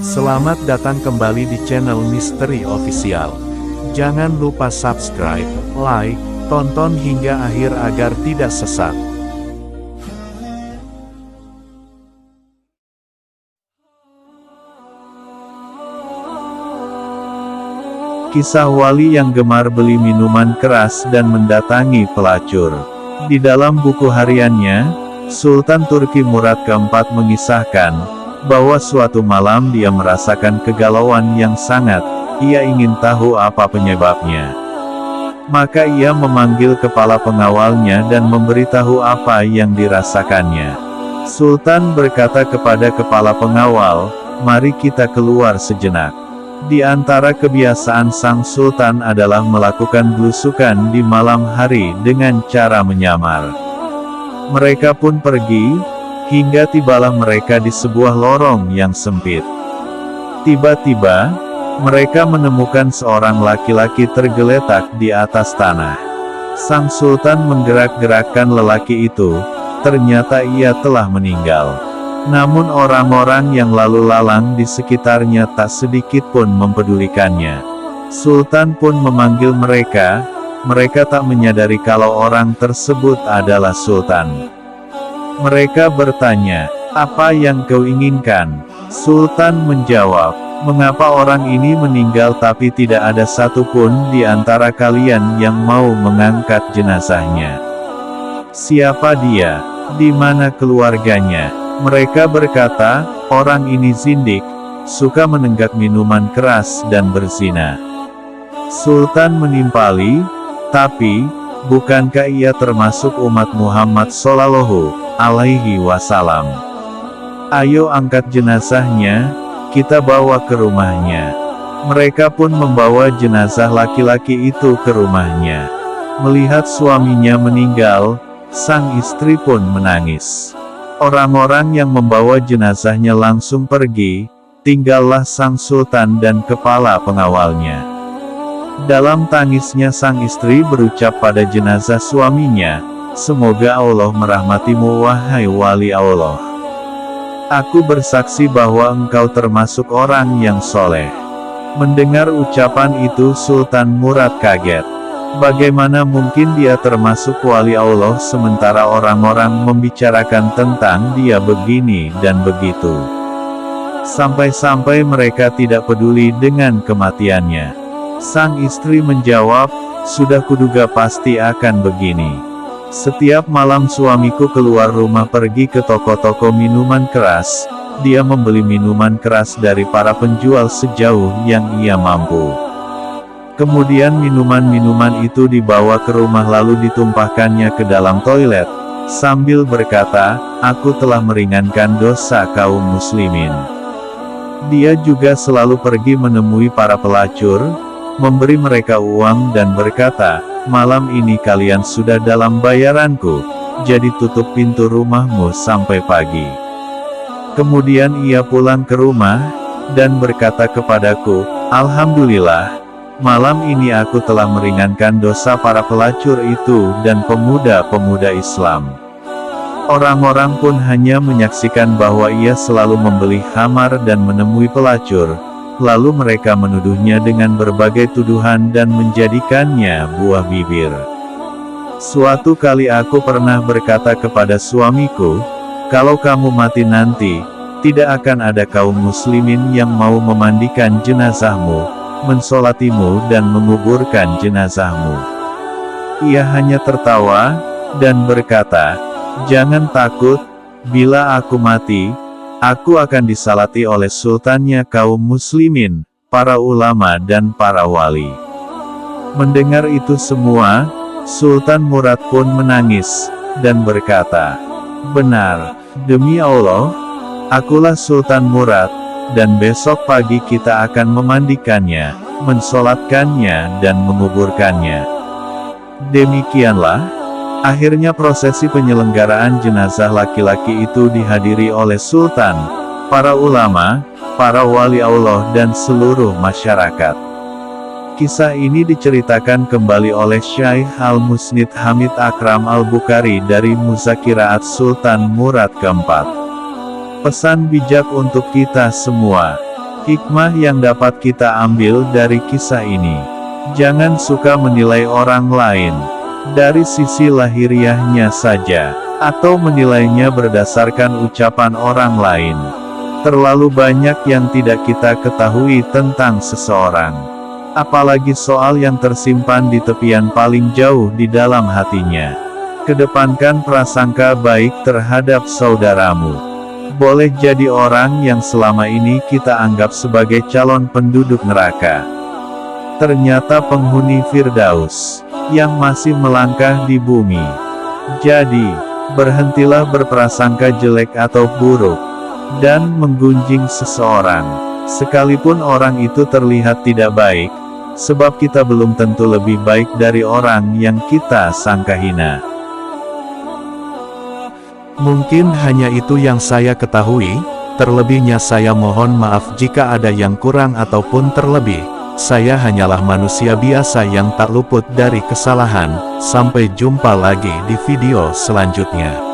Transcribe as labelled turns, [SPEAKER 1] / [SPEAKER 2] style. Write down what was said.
[SPEAKER 1] Selamat datang kembali di channel Misteri Official. Jangan lupa subscribe, like, tonton hingga akhir agar tidak sesat. Kisah wali yang gemar beli minuman keras dan mendatangi pelacur. Di dalam buku hariannya, Sultan Turki Murad keempat mengisahkan bahwa suatu malam dia merasakan kegalauan yang sangat. Ia ingin tahu apa penyebabnya. Maka ia memanggil kepala pengawalnya dan memberitahu apa yang dirasakannya. Sultan berkata kepada kepala pengawal, "Mari kita keluar sejenak." Di antara kebiasaan sang sultan adalah melakukan belusukan di malam hari dengan cara menyamar. Mereka pun pergi, hingga tibalah mereka di sebuah lorong yang sempit. Tiba-tiba, mereka menemukan seorang laki-laki tergeletak di atas tanah. Sang sultan menggerak-gerakkan lelaki itu, ternyata ia telah meninggal. Namun orang-orang yang lalu lalang di sekitarnya tak sedikit pun mempedulikannya. Sultan pun memanggil mereka, mereka tak menyadari kalau orang tersebut adalah sultan. Mereka bertanya, "Apa yang kau inginkan?" Sultan menjawab, "Mengapa orang ini meninggal tapi tidak ada satupun di antara kalian yang mau mengangkat jenazahnya? Siapa dia? Di mana keluarganya?" Mereka berkata, "Orang ini zindik, suka menenggak minuman keras dan berzina." Sultan menimpali, "Tapi, bukankah ia termasuk umat Muhammad Shallallahu Alaihi Wasallam? Ayo angkat jenazahnya, kita bawa ke rumahnya." Mereka pun membawa jenazah laki-laki itu ke rumahnya. Melihat suaminya meninggal, sang istri pun menangis. Orang-orang yang membawa jenazahnya langsung pergi, tinggallah sang sultan dan kepala pengawalnya. Dalam tangisnya sang istri berucap pada jenazah suaminya, "Semoga Allah merahmatimu wahai wali Allah. Aku bersaksi bahwa engkau termasuk orang yang soleh." Mendengar ucapan itu Sultan Murad kaget. Bagaimana mungkin dia termasuk wali Allah sementara orang-orang membicarakan tentang dia begini dan begitu. Sampai-sampai mereka tidak peduli dengan kematiannya. Sang istri menjawab, "Sudah kuduga pasti akan begini. Setiap malam suamiku keluar rumah pergi ke toko-toko minuman keras. Dia membeli minuman keras dari para penjual sejauh yang ia mampu. Kemudian minuman-minuman itu dibawa ke rumah lalu ditumpahkannya ke dalam toilet, sambil berkata, 'Aku telah meringankan dosa kaum muslimin.' Dia juga selalu pergi menemui para pelacur, memberi mereka uang dan berkata, 'Malam ini kalian sudah dalam bayaranku, jadi tutup pintu rumahmu sampai pagi.' Kemudian ia pulang ke rumah, dan berkata kepadaku, 'Alhamdulillah, malam ini aku telah meringankan dosa para pelacur itu dan pemuda-pemuda Islam.' Orang-orang pun hanya menyaksikan bahwa ia selalu membeli khamar dan menemui pelacur, lalu mereka menuduhnya dengan berbagai tuduhan dan menjadikannya buah bibir. Suatu kali aku pernah berkata kepada suamiku, 'Kalau kamu mati nanti, tidak akan ada kaum muslimin yang mau memandikan jenazahmu, mensolatimu dan menguburkan jenazahmu.' Ia hanya tertawa, dan berkata, 'Jangan takut, bila aku mati, aku akan disalati oleh sultannya kaum muslimin, para ulama dan para wali.' Mendengar itu semua, Sultan Murad pun menangis, dan berkata, 'Benar, demi Allah, akulah Sultan Murad, dan besok pagi kita akan memandikannya, mensolatkannya dan menguburkannya.' Demikianlah, akhirnya prosesi penyelenggaraan jenazah laki-laki itu dihadiri oleh Sultan, para ulama, para wali Allah dan seluruh masyarakat. Kisah ini diceritakan kembali oleh Syaikh Al-Musnid Hamid Akram Al-Bukhari dari Muzakiraat Sultan Murad keempat. Pesan bijak untuk kita semua. Hikmah yang dapat kita ambil dari kisah ini. Jangan suka menilai orang lain dari sisi lahiriahnya saja, atau menilainya berdasarkan ucapan orang lain. Terlalu banyak yang tidak kita ketahui tentang seseorang, apalagi soal yang tersimpan di tepian paling jauh di dalam hatinya. Kedepankan prasangka baik terhadap saudaramu. Boleh jadi orang yang selama ini kita anggap sebagai calon penduduk neraka, ternyata penghuni Firdaus yang masih melangkah di bumi. Jadi, berhentilah berprasangka jelek atau buruk, dan menggunjing seseorang, sekalipun orang itu terlihat tidak baik, sebab kita belum tentu lebih baik dari orang yang kita sangka hina.
[SPEAKER 2] Mungkin hanya itu yang saya ketahui, terlebihnya saya mohon maaf jika ada yang kurang ataupun terlebih. Saya hanyalah manusia biasa yang tak luput dari kesalahan. Sampai jumpa lagi di video selanjutnya.